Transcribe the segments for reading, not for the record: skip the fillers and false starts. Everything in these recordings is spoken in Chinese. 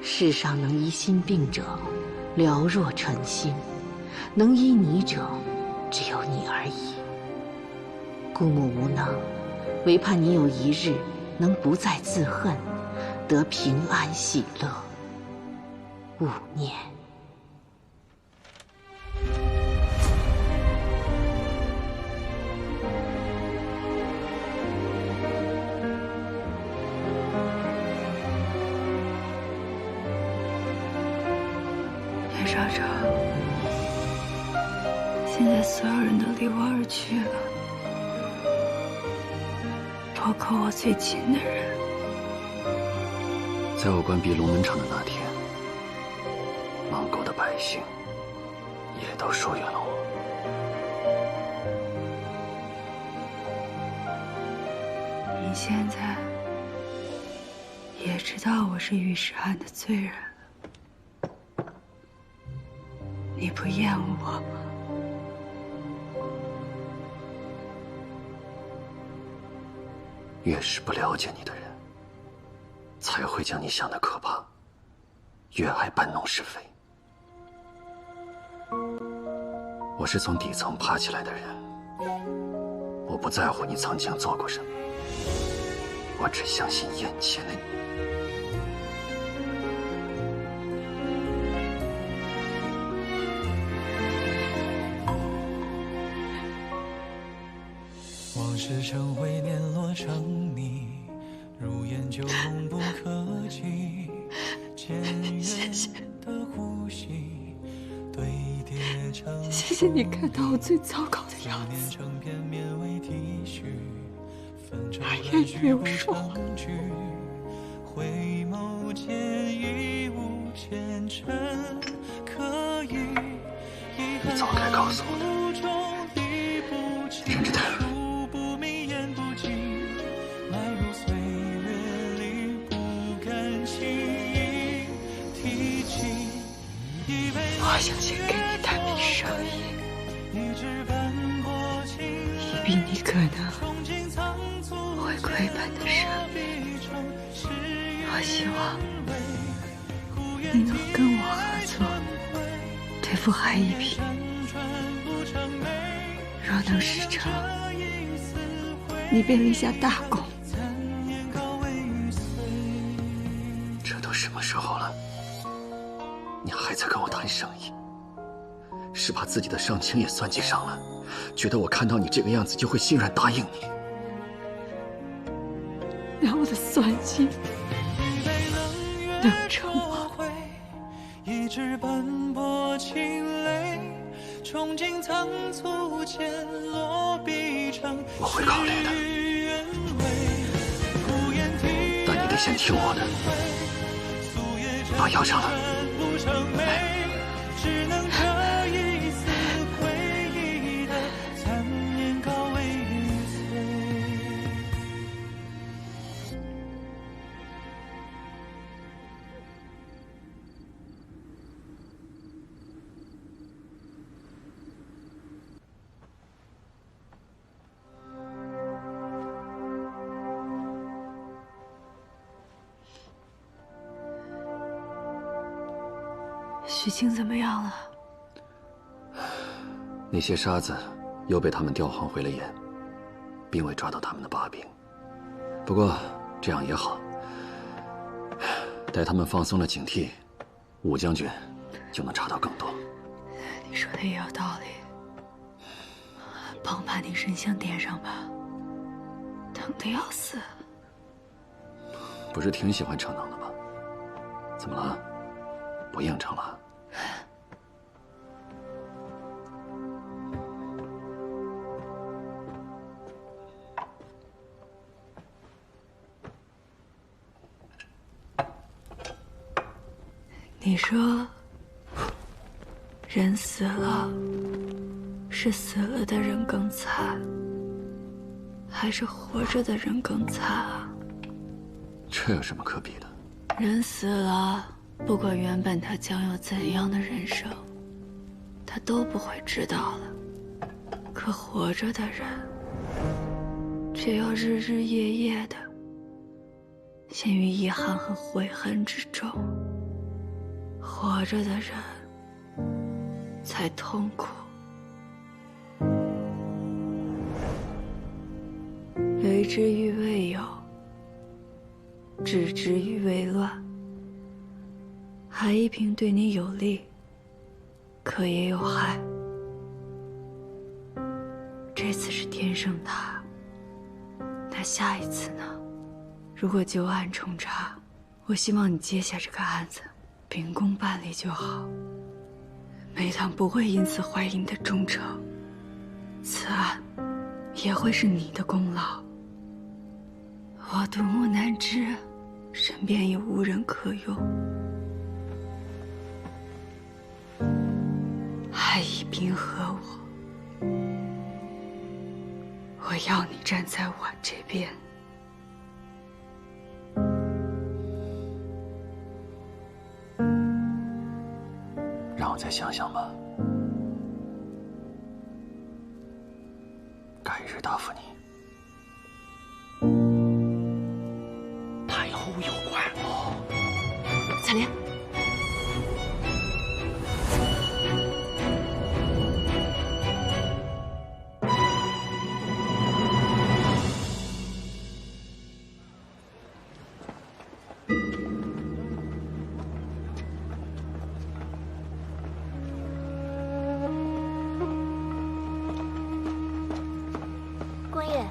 世上能医心病者，寥若晨星；能医你者，只有你而已。姑母无能，唯盼你有一日能不再自恨，得平安喜乐。勿念。叶少昭，现在所有人都离我而去了，包括我最亲的人。在我关闭龙门场的那天，芒沟的百姓也都疏远了我。你现在也知道我是御史案的罪人了，你不厌恶我吗？越是不了解你的人，才会将你想得可怕，越爱搬弄是非。我是从底层爬起来的人，我不在乎你曾经做过什么，我只相信眼前的你。往事成灰，碾落成泥，如烟就永不可及。渐远的呼吸堆叠成，谢谢你看到我最糟糕的样子，而也没有说谎。回眸间已无前尘可以。你早该告诉我的，忍着点。我想先给你探明上意，以避你可能会亏本的生命。我希望你能跟我合作，对付韩一平。若能事成，你便立下大功。这都什么时候了，你还在跟我谈生意？是把自己的伤情也算计上了，觉得我看到你这个样子就会心软答应你？让我的算计能成吗？一直奔波清泪，憧憬仓促间落笔成我会考虑的，但你得先听我的，把药上了。只能这一丝回忆的残念高为玉碎。许清怎么样了？那些沙子又被他们调换回了眼，并未抓到他们的把柄。不过这样也好，待他们放松了警惕，武将军就能查到更多。你说的也有道理，帮我把那神像点上吧，疼得要死。不是挺喜欢逞能的吗？怎么了？不应承了？你说，人死了，是死了的人更惨，还是活着的人更惨啊？这有什么可比的？人死了，不管原本他将有怎样的人生，他都不会知道了。可活着的人，却要日日夜夜的陷于遗憾和悔恨之中。活着的人才痛苦。为之欲未有，止之欲未乱。海一平对你有利，可也有害。这次是天生他，那下一次呢？如果旧案重查，我希望你接下这个案子，秉公办理就好。梅堂不会因此怀疑你的忠诚，此案也会是你的功劳。我独木难支，身边也无人可用。海一平和我要你站在我这边。让我再想想吧，改日答复你。太后有关。采莲，光夜，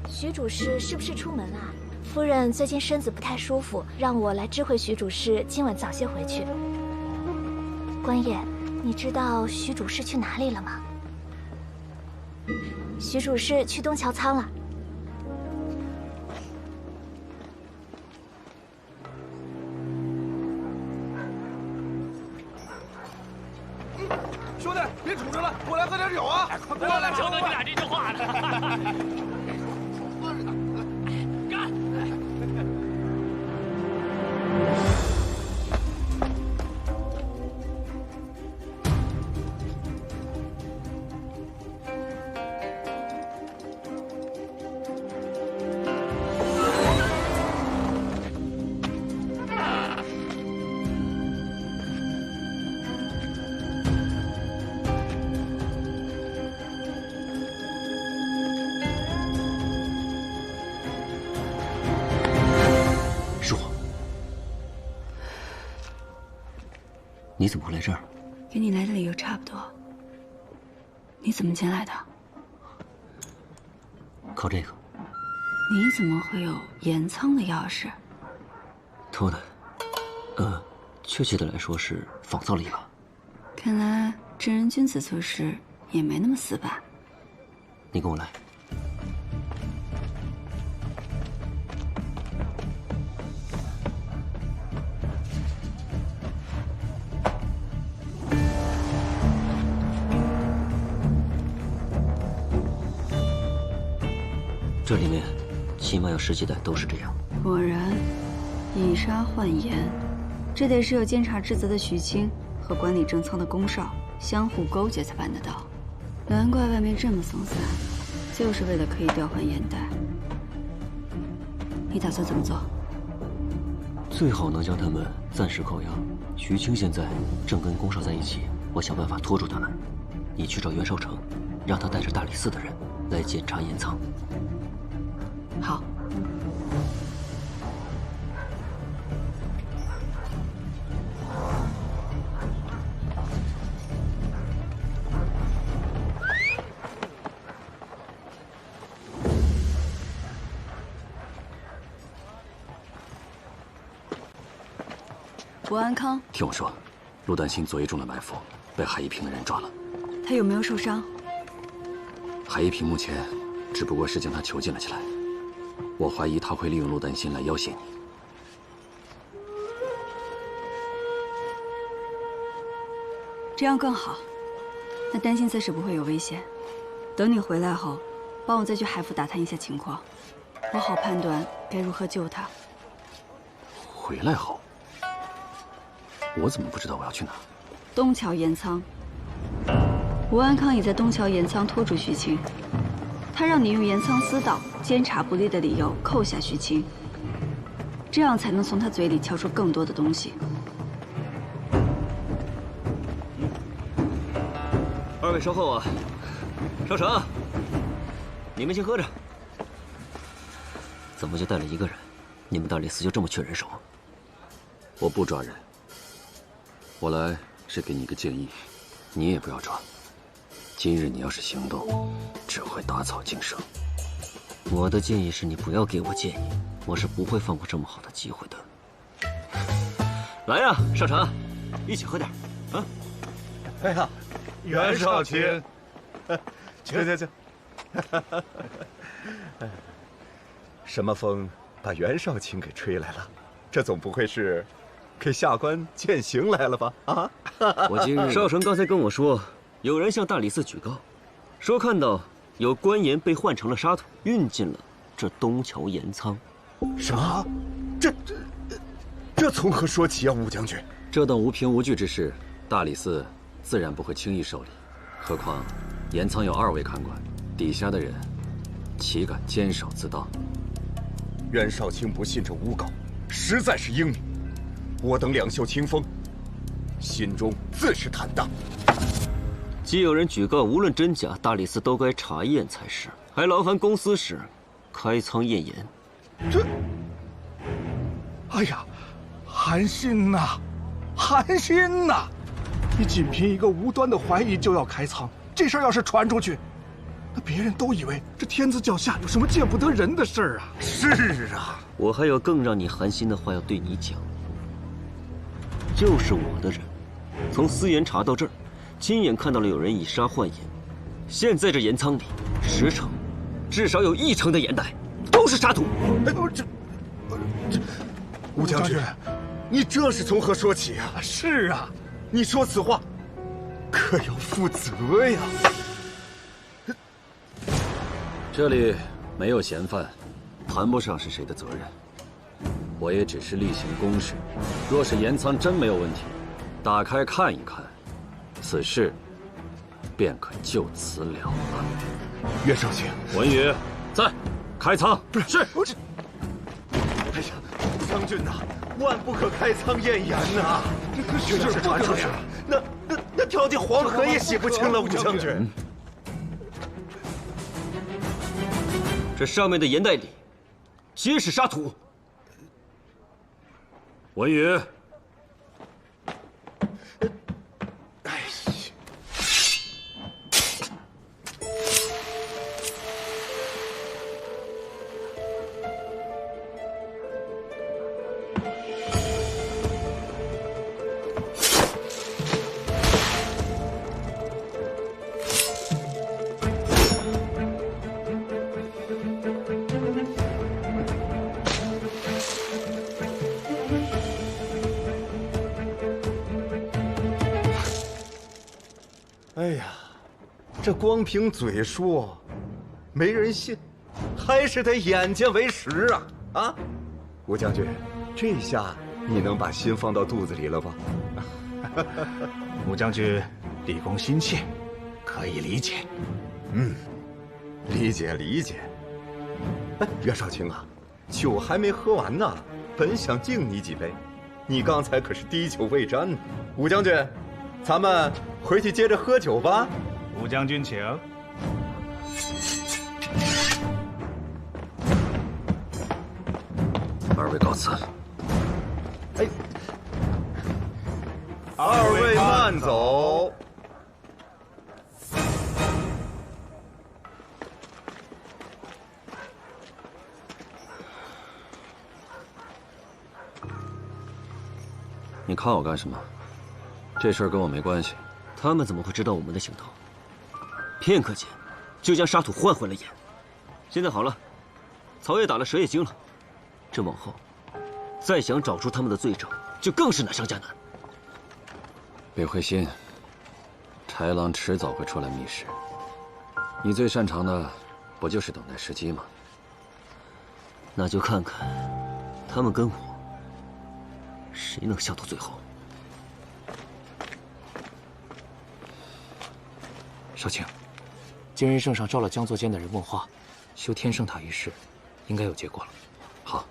徐主事是不是出门了？夫人最近身子不太舒服，让我来知会徐主事今晚早些回去。光夜，你知道徐主事去哪里了吗？徐主事去东桥仓了。兄弟，别杵着了，过来喝点酒啊！快过来！瞧得你俩这句话呢。喝着呢，干！你怎么会来这儿？跟你来的理由差不多。你怎么进来的？靠这个。你怎么会有盐仓的钥匙？偷的。确切的来说是仿造了一把。看来正人君子做事也没那么死板。你跟我来。这里面起码有10几袋都是这样。果然，以沙换盐，这得是有监察职责的徐青和管理正仓的宫少相互勾结才办得到。难怪外面这么松散，就是为了可以调换盐袋。你打算怎么做？最好能将他们暂时扣押。徐青现在正跟宫少在一起，我想办法拖住他们。你去找袁绍成，让他带着大理寺的人来检查盐仓。好。伯安康，听我说，陆丹心昨夜中了埋伏，被海一平的人抓了。他有没有受伤？海一平目前只不过是将他囚禁了起来。我怀疑他会利用陆丹心来要挟你。这样更好。那丹心暂时不会有危险。等你回来后，帮我再去海府打探一下情况，我好判断该如何救他。回来后，我怎么不知道我要去哪？东桥盐仓。吴安康已在东桥盐仓拖住徐青，他让你用盐仓私盗、监察不力的理由扣下徐青，这样才能从他嘴里撬出更多的东西。二位稍后啊。少成，你们先喝着。怎么就带了一个人？你们大理寺就这么缺人手？我不抓人，我来是给你一个建议，你也不要抓。今日你要是行动，只会打草惊蛇。我的建议是你不要给我建议，我是不会放过这么好的机会的。来呀，少成，一起喝点啊！哎呀，袁少卿，请。什么风把袁少卿给吹来了？这总不会是给下官践行来了吧？啊！我今日少成刚才跟我说，有人向大理寺举告，说看到有官盐被换成了沙土，运进了这东桥盐仓。什么？这从何说起啊，武将军？这等无凭无据之事，大理寺自然不会轻易受理。何况盐仓有2位看管，底下的人岂敢坚守自盗？袁少卿不信这诬告，实在是英明。我等两袖清风，心中自是坦荡。既有人举告，无论真假，大理寺都该查验才是，还劳烦公司时开仓验盐。哎呀，韩信呐，韩信呐！你仅凭一个无端的怀疑就要开仓，这事儿要是传出去，那别人都以为这天子脚下有什么见不得人的事儿啊！是啊，我还有更让你寒心的话要对你讲。就是我的人，从私盐查到这儿，亲眼看到了有人以沙换盐。现在这盐仓里，10成，至少有1成的盐袋都是沙土。吴将军，你这是从何说起啊？是啊，你说此话，可要负责呀！这里没有嫌犯，谈不上是谁的责任。我也只是例行公事。若是盐仓真没有问题，打开看一看，此事便可就此了了。袁少卿，文宇，在，开仓。是。哎呀，将军呐，万不可开仓验盐呐！这事传出去，那跳进黄河也洗不清了，武将军。这上面的盐袋里，皆是沙土。文宇，哎呀！哎呀，这光凭嘴说，没人信，还是得眼见为实啊！啊，吴将军，这下你能把心放到肚子里了吧？武将军立功心切，可以理解。理解。哎，袁少卿啊，酒还没喝完呢，本想敬你几杯，你刚才可是滴酒未沾呢。武将军，咱们回去接着喝酒吧。武将军请。2位告辞。哎，2位慢走。你看我干什么？这事儿跟我没关系。他们怎么会知道我们的行动？片刻间，就将沙土换回了盐。现在好了，草也打了，蛇也惊了。这往后，再想找出他们的罪证，就更是难上加难。别灰心，豺狼迟早会出来觅食。你最擅长的，不就是等待时机吗？那就看看，他们跟我，谁能笑到最后。少卿，今日圣上召了江作监的人问话，修天圣塔一事，应该有结果了。好。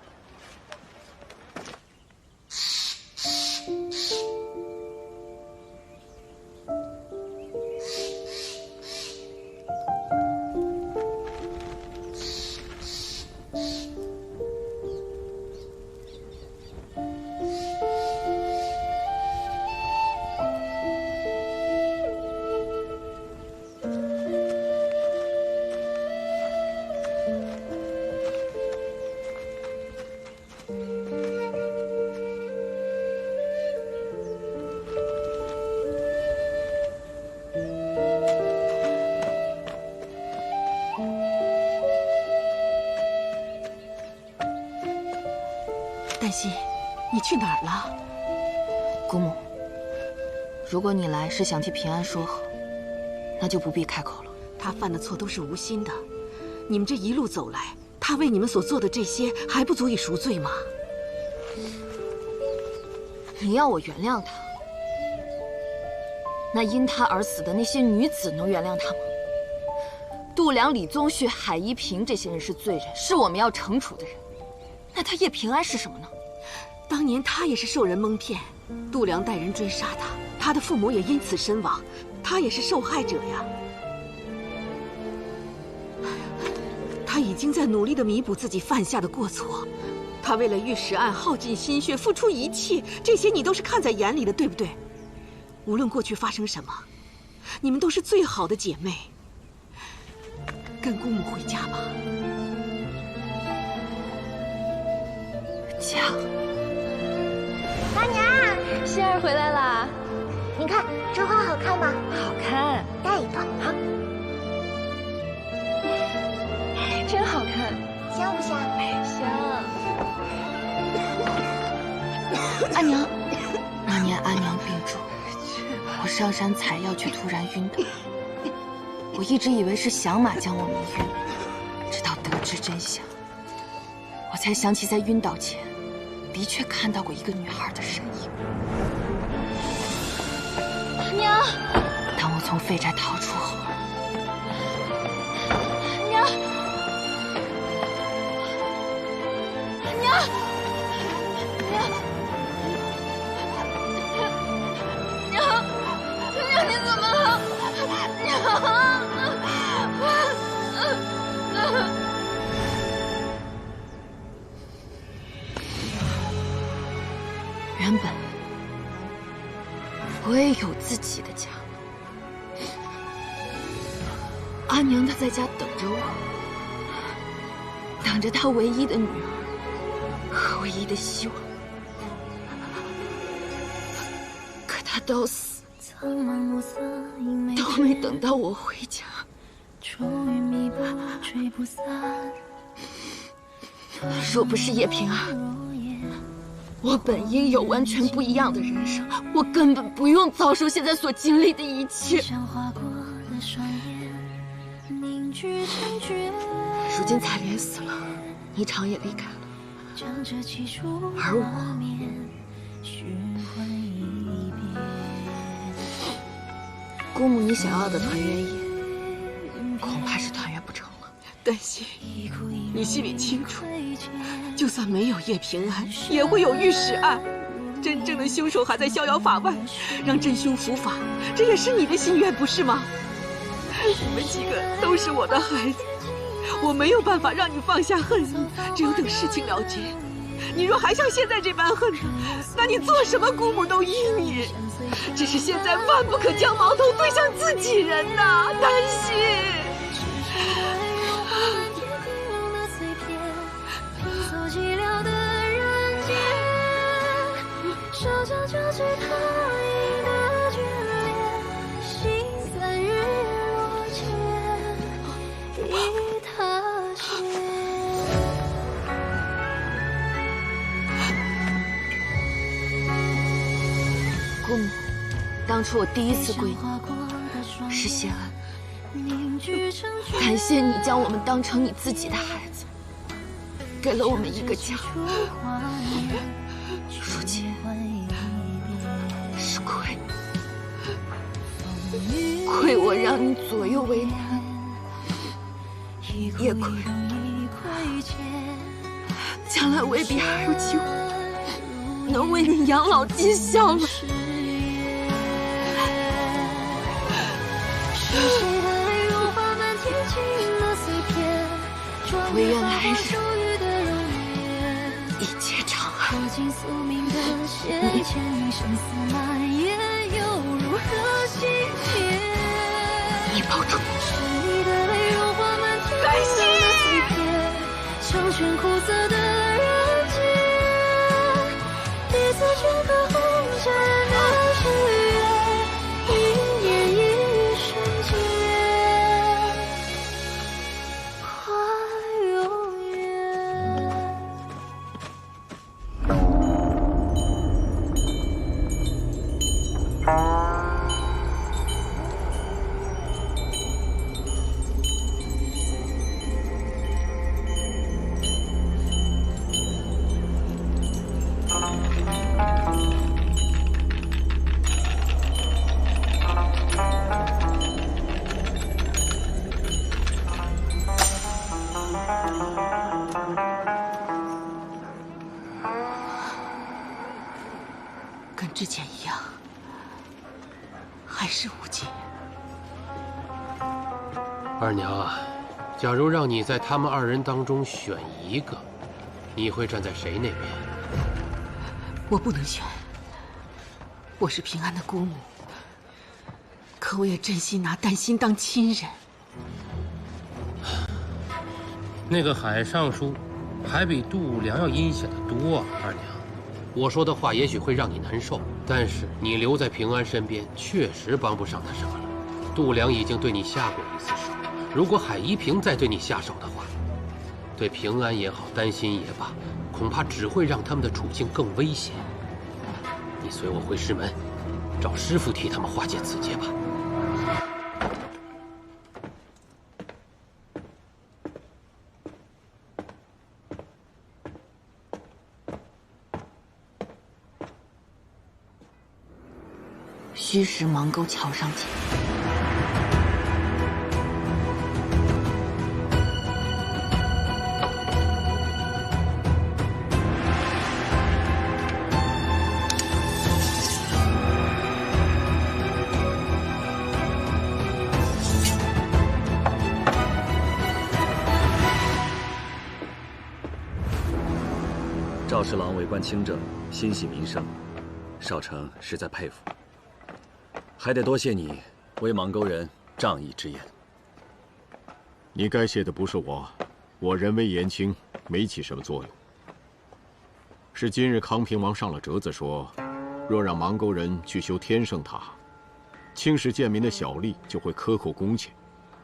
去哪儿了？姑母，如果你来是想替平安说和，那就不必开口了。他犯的错都是无心的，你们这一路走来，他为你们所做的这些还不足以赎罪吗？你要我原谅他，那因他而死的那些女子能原谅他吗？度良、李宗旭、海一平这些人是罪人，是我们要惩处的人。那他叶平安是什么呢？当年他也是受人蒙骗，度良带人追杀他，他的父母也因此身亡，他也是受害者呀。他已经在努力地弥补自己犯下的过错，他为了玉石案耗尽心血，付出一切，这些你都是看在眼里的，对不对？无论过去发生什么，你们都是最好的姐妹。跟姑母回家吧。家。大娘，仙儿回来啦！你看这花好看吗？好看，带一朵好。真好看，香不香？香。阿娘，那年阿娘病重，我上山采药却突然晕倒。我一直以为是响马将我迷晕了，直到得知真相，我才想起在晕倒前，的确看到过一个女孩的身影。阿娘，当我从废宅逃出后，娘，娘，娘，你怎么了？娘。原本我也有自己的家，阿娘她在家等着我，等着她唯一的女儿和唯一的希望。可她到死都没等到我回家。若不是叶平安，我本应有完全不一样的人生，我根本不用遭受现在所经历的一切。如今彩莲死了，霓裳也离开了，而我，姑母，你想要的团圆夜，恐怕是团圆不成了。丹心，你心里清楚，就算没有叶平安，也会有玉石案。真正的凶手还在逍遥法外，让真凶伏法，这也是你的心愿，不是吗？你们几个都是我的孩子，我没有办法让你放下恨意，只有等事情了结。你若还像现在这般恨他，那你做什么姑母都依你。只是现在万不可将矛头对向自己人呐，丹心。姑母，当初我第一次归你是谢恩，感谢你将我们当成你自己的孩子，给了我们一个家。如今是亏我让你左右为难，也亏将来未必还有机会能为你养老尽孝了。唯愿来日一切长安。你保重。甘心。跟之前一样，还是无解。二娘啊，假如让你在他们二人当中选一个，你会站在谁那边？我不能选。我是平安的姑母，可我也真心拿丹心当亲人。那个海上书，还比度娘要阴险的多啊，二娘。我说的话也许会让你难受，但是你留在平安身边，确实帮不上他什么了。度娘已经对你下过一次手，如果海一平再对你下手的话，对平安也好，丹心也罢，恐怕只会让他们的处境更危险。你随我回师门，找师傅替他们化解此劫吧。虚实邙沟桥上见。赵侍郎为官清正，心系民生，少丞实在佩服。还得多谢你为邙沟人仗义之言。你该谢的不是我，我人微言轻，没起什么作用。是今日康平王上了折子说，若让邙沟人去修天圣塔，青石贱民的小吏就会克扣工钱，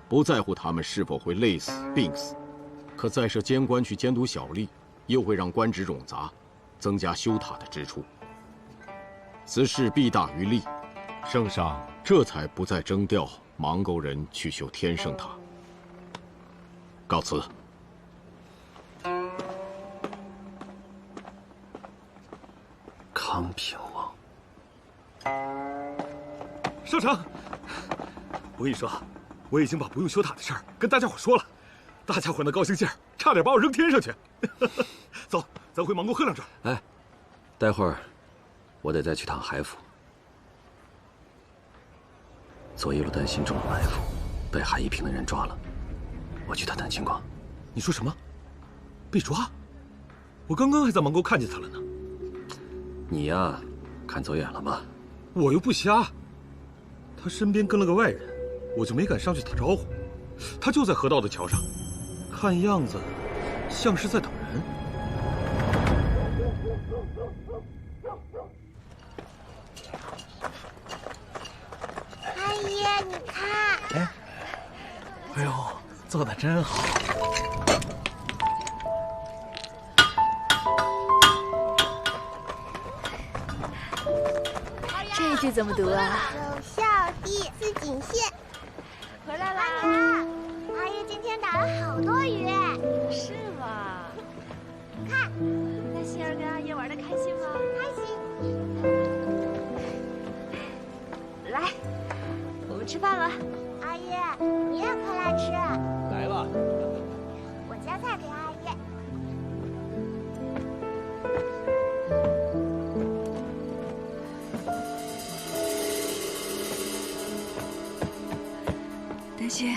不在乎他们是否会累死、病死。可再设监官去监督小吏，又会让官职冗杂，增加修塔的支出。此事弊大于利，圣上这才不再征调邙沟人去修天圣塔。告辞。康平王，少丞，我跟你说，我已经把不用修塔的事儿跟大家伙说了，大家伙那高兴劲儿，差点把我扔天上去。走，咱回邙沟喝两盅。哎，待会儿我得再去趟海府。左一路担心中了埋伏，被海一平的人抓了，我去探探情况。你说什么？被抓？我刚刚还在邙沟看见他了呢。你呀，看走眼了吧？我又不瞎。他身边跟了个外人，我就没敢上去打招呼。他就在河道的桥上，看样子像是在等人。阿姨，你看。哎呦，做得真好。这句怎么读啊？有孝弟思锦县。回来啦！阿姨今天打了好多鱼。是吗？看，那心儿跟阿爷玩得开心吗？开心。来，我们吃饭了。阿姨，你也快来吃。来了。我夹菜给阿姨。丹心，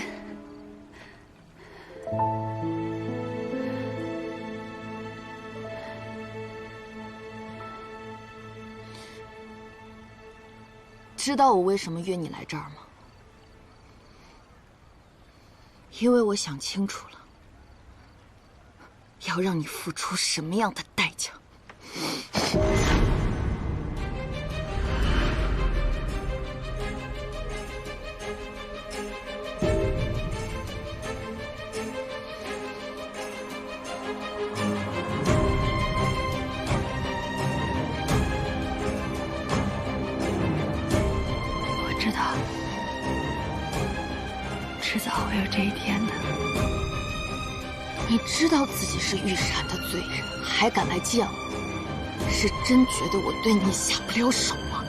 知道我为什么约你来这儿吗？因为我想清楚了，要让你付出什么样的代价。知道，迟早会有这一天的。你知道自己是御闪的罪人，还敢来见我，是真觉得我对你下不了手吗？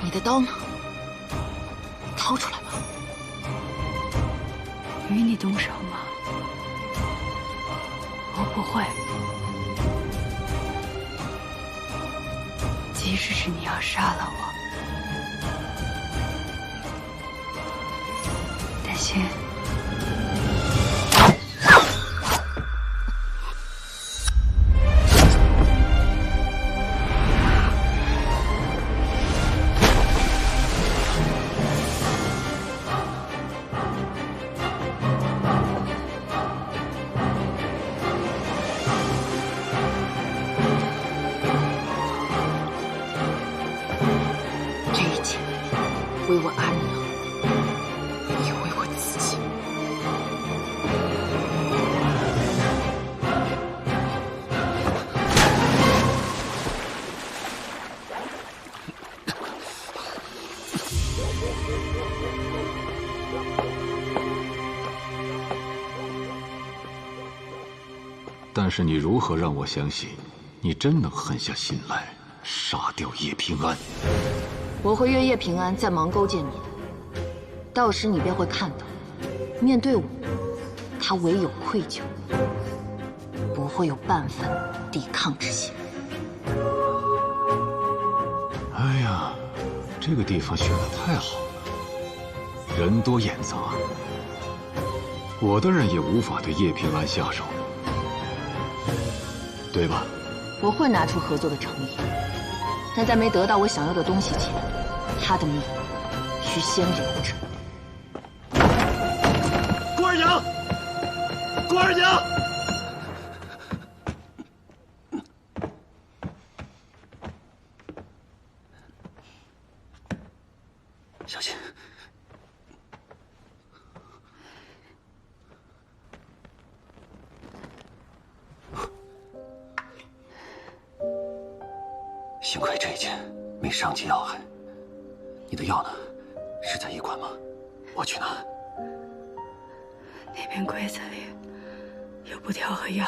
你的刀呢？掏出来吧。与你动手吗？我不会。即使是你要杀了我，但心。 为我阿娘，也为我自己。但是你如何让我相信，你真能狠下心来杀掉叶平安？ 我会约叶平安在芒沟见面，到时你便会看到，面对我，他唯有愧疚，不会有半分抵抗之心。哎呀，这个地方选得太好了，人多眼杂，我的人也无法对叶平安下手，对吧？我会拿出合作的诚意，但在没得到我想要的东西前。 他的命需先留着。顾二娘，顾二娘，小心！幸亏这一剑没伤及要害。 你的药呢？是在医馆吗？我去拿。那边柜子里有布条和药。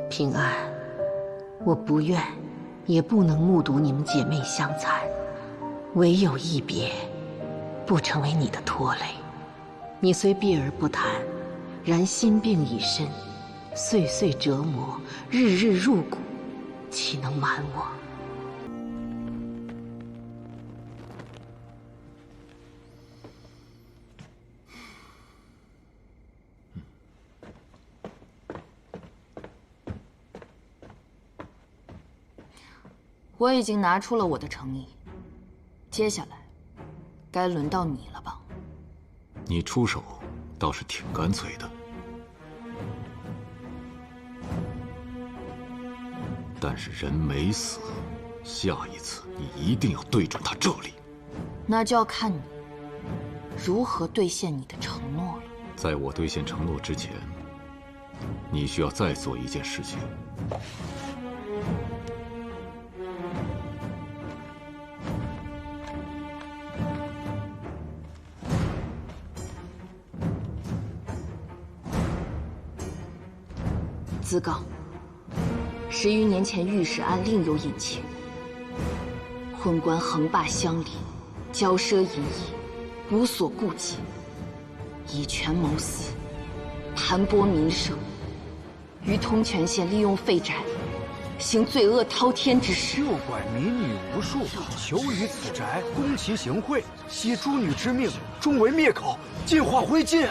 平安，我不愿，也不能目睹你们姐妹相残。 唯有一别，不成为你的拖累。你虽避而不谈，然心病已深，岁岁折磨，日日入骨，岂能瞒我？我已经拿出了我的诚意。 接下来，该轮到你了吧？你出手倒是挺干脆的，但是人没死，下一次你一定要对准他这里。那就要看你如何兑现你的承诺了。在我兑现承诺之前，你需要再做一件事情。 自告，10余年前御史案另有隐情。昏官横霸乡里，骄奢淫逸，无所顾忌，以权谋私，盘剥民生，于通泉县利用废宅，行罪恶滔天之事。诱拐民女无数，求于此宅，攻其行贿，挟诸女之命，终为灭口，尽化灰烬。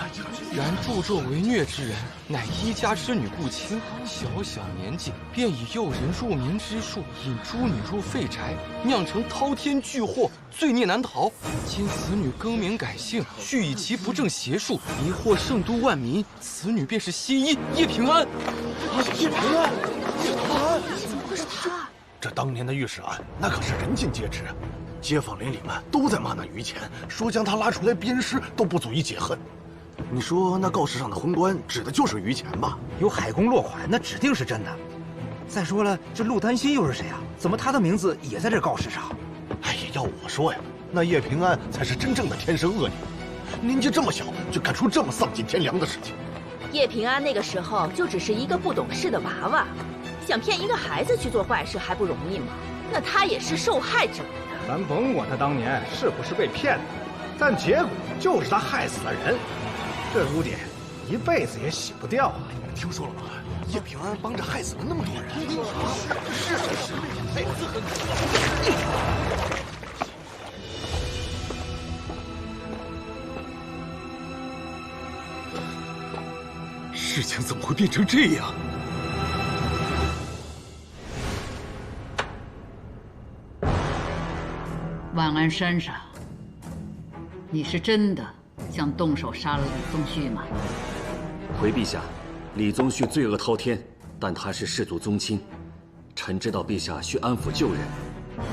然助纣为虐之人，乃一家之女顾青，小小年纪便以诱人入民之术，引诸女入废宅，酿成滔天巨祸，罪孽难逃。今此女更名改姓，续以其不正邪术，疑惑圣都万民。此女便是新一叶平安。叶平安，叶平安，怎么会是他？这当年的御史案，那可是人尽皆知，街坊邻里们都在骂那于谦，说将他拉出来鞭尸都不足以解恨。 你说那告示上的昏官指的就是于谦吧？有海公落款，那指定是真的。再说了，这陆丹心又是谁啊？怎么他的名字也在这告示上？哎呀，要我说呀，那叶平安才是真正的天生恶女。年纪这么小就干出这么丧尽天良的事情。叶平安那个时候就只是一个不懂事的娃娃，想骗一个孩子去做坏事还不容易吗？那他也是受害者呀。咱甭管他当年是不是被骗的，但结果就是他害死了人，这污点一辈子也洗不掉啊！你们听说了吗？叶平安帮着害死了那么多人。是，哎，事情怎么会变成这样？万安山上，你是真的想动手杀了李宗旭吗？回陛下，李宗旭罪恶滔天，但他是世族宗亲，臣知道陛下需安抚旧人，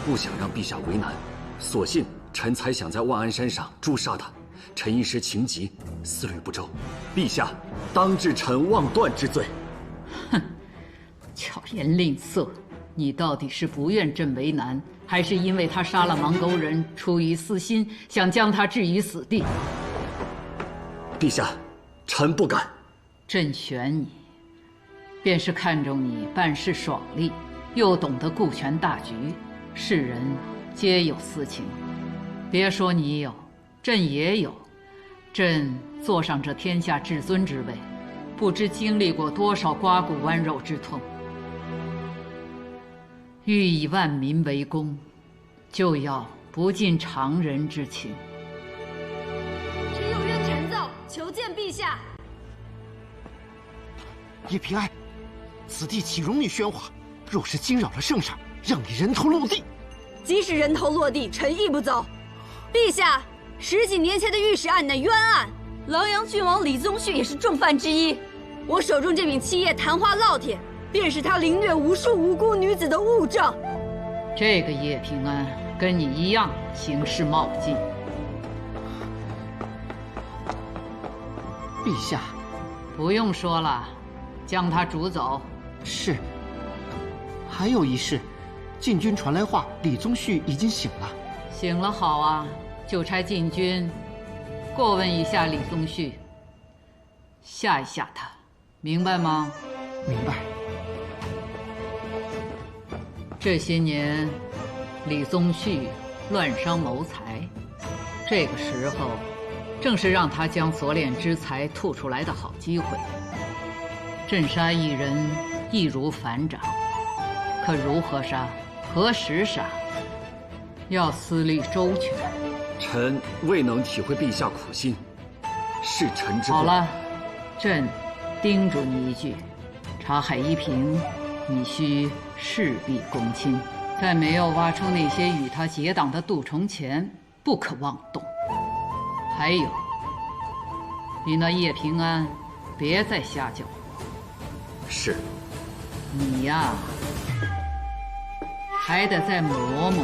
不想让陛下为难，所幸臣才想在万安山上诛杀他。臣一时情急，思虑不周，陛下当治臣妄断之罪。哼，巧言令色，你到底是不愿朕为难，还是因为他杀了芒沟人，出于私心，想将他置于死地？陛下，臣不敢。朕选你，便是看中你办事爽利，又懂得顾全大局。世人皆有私情，别说你有，朕也有。朕坐上这天下至尊之位，不知经历过多少刮骨剜肉之痛。欲以万民为公，就要不近常人之情。臣有冤陈奏，求见陛下。叶平安，此地岂容你喧哗？若是惊扰了圣上，让你人头落地。即使人头落地，臣亦不走。陛下，10几年前的御史案乃冤案，琅琊郡王李宗旭也是重犯之一。我手中这柄七叶昙花烙铁，便是他凌虐无数无辜女子的物证。这个叶平安跟你一样行事冒进。陛下，不用说了，将他逐走。是。还有一事，禁军传来话，李宗旭已经醒了。醒了好啊，就差禁军过问一下李宗旭，吓一吓他，明白吗？明白。这些年，李宗旭乱伤谋财，这个时候正是让他将所敛之财吐出来的好机会。朕杀一人易如反掌，可如何杀，何时杀，要思虑周全。臣未能体会陛下苦心，是臣之过。好了，朕叮嘱你一句：查海一平，你需事必躬亲，在没有挖出那些与他结党的蠹虫前，不可妄动。还有，你那叶平安，别再瞎搅和。是。你呀，还得再磨磨。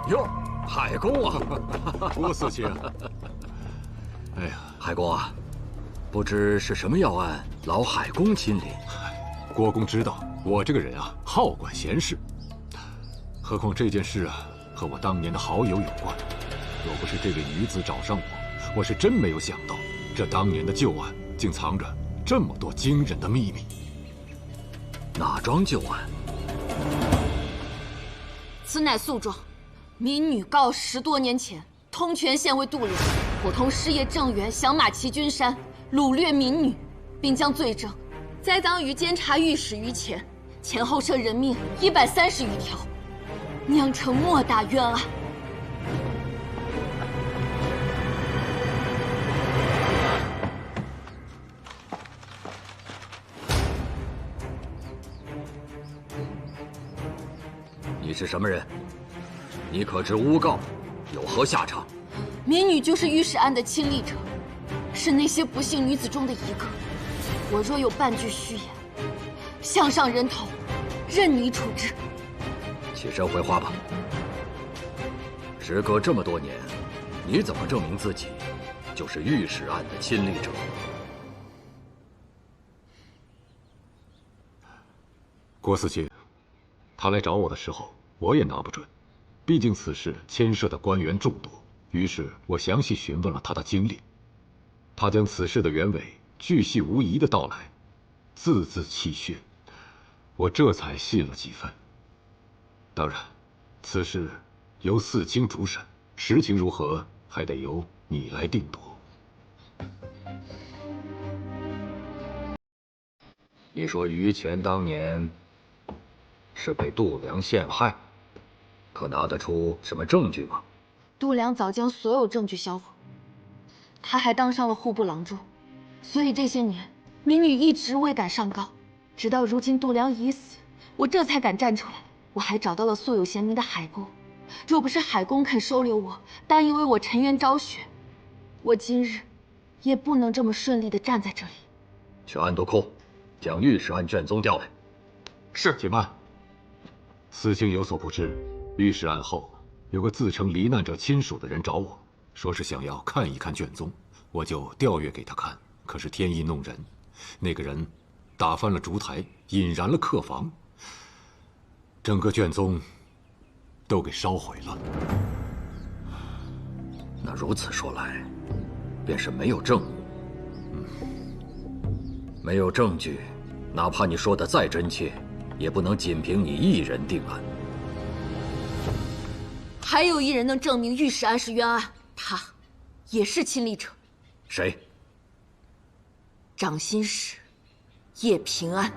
哟，海公啊，郭四卿。哎呀，海公啊，不知是什么要案，劳海公亲临。郭公知道我这个人啊，好管闲事。何况这件事啊，和我当年的好友有关。若不是这位女子找上我，我是真没有想到，这当年的旧案竟藏着这么多惊人的秘密。哪桩旧案？此乃诉状。民女告10多年前，通泉县尉杜陵伙同师爷郑元降马齐君山，掳掠民女，并将罪证栽赃于监察御史于前，前后涉人命130余条。酿成莫大冤案。你是什么人？你可知诬告有何下场？民女就是御史案的亲历者，是那些不幸女子中的一个。我若有半句虚言，项上人头，任你处置。起身回话吧。时隔这么多年，你怎么证明自己就是御史案的亲历者？郭司卿，他来找我的时候，我也拿不准，毕竟此事牵涉的官员众多。于是我详细询问了他的经历，他将此事的原委巨细无遗的道来，字字泣血，我这才信了几分。当然，此事由四卿主审，实情如何，还得由你来定夺。你说于乾当年是被度量陷害，可拿得出什么证据吗？度量早将所有证据销毁，他还当上了户部郎中，所以这些年民女一直未敢上告，直到如今度量已死，我这才敢站出来。我还找到了素有贤名的海公，若不是海公肯收留我，单因为我沉冤昭雪，我今日也不能这么顺利的站在这里。全案夺空，将御史案卷宗调来。是。且慢，司卿有所不知，御史案后有个自称罹难者亲属的人找我，说是想要看一看卷宗，我就调阅给他看。可是天意弄人，那个人打翻了烛台，引燃了客房，整个卷宗都给烧毁了。那如此说来，便是没有证物。没有证据，哪怕你说的再真切，也不能仅凭你一人定案。还有一人能证明御史案是冤案，他也是亲历者。谁？掌心使叶平安。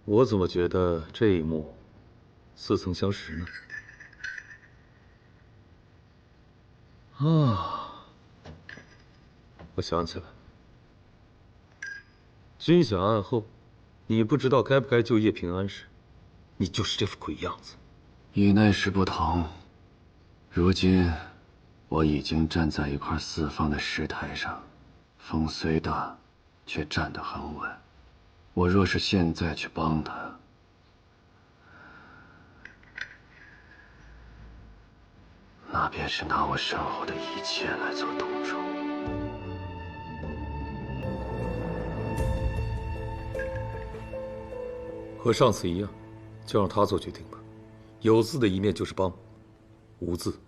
我怎么觉得这一幕似曾相识呢？啊，我想起来，军饷案后，你不知道该不该救叶平安时，你就是这副鬼样子。以那时不同，如今我已经站在一块四方的石台上，风虽大，却站得很稳。我若是现在去帮他，那便是拿我身后的一切来做赌注。和上次一样，就让他做决定吧。有字的一面就是帮，无字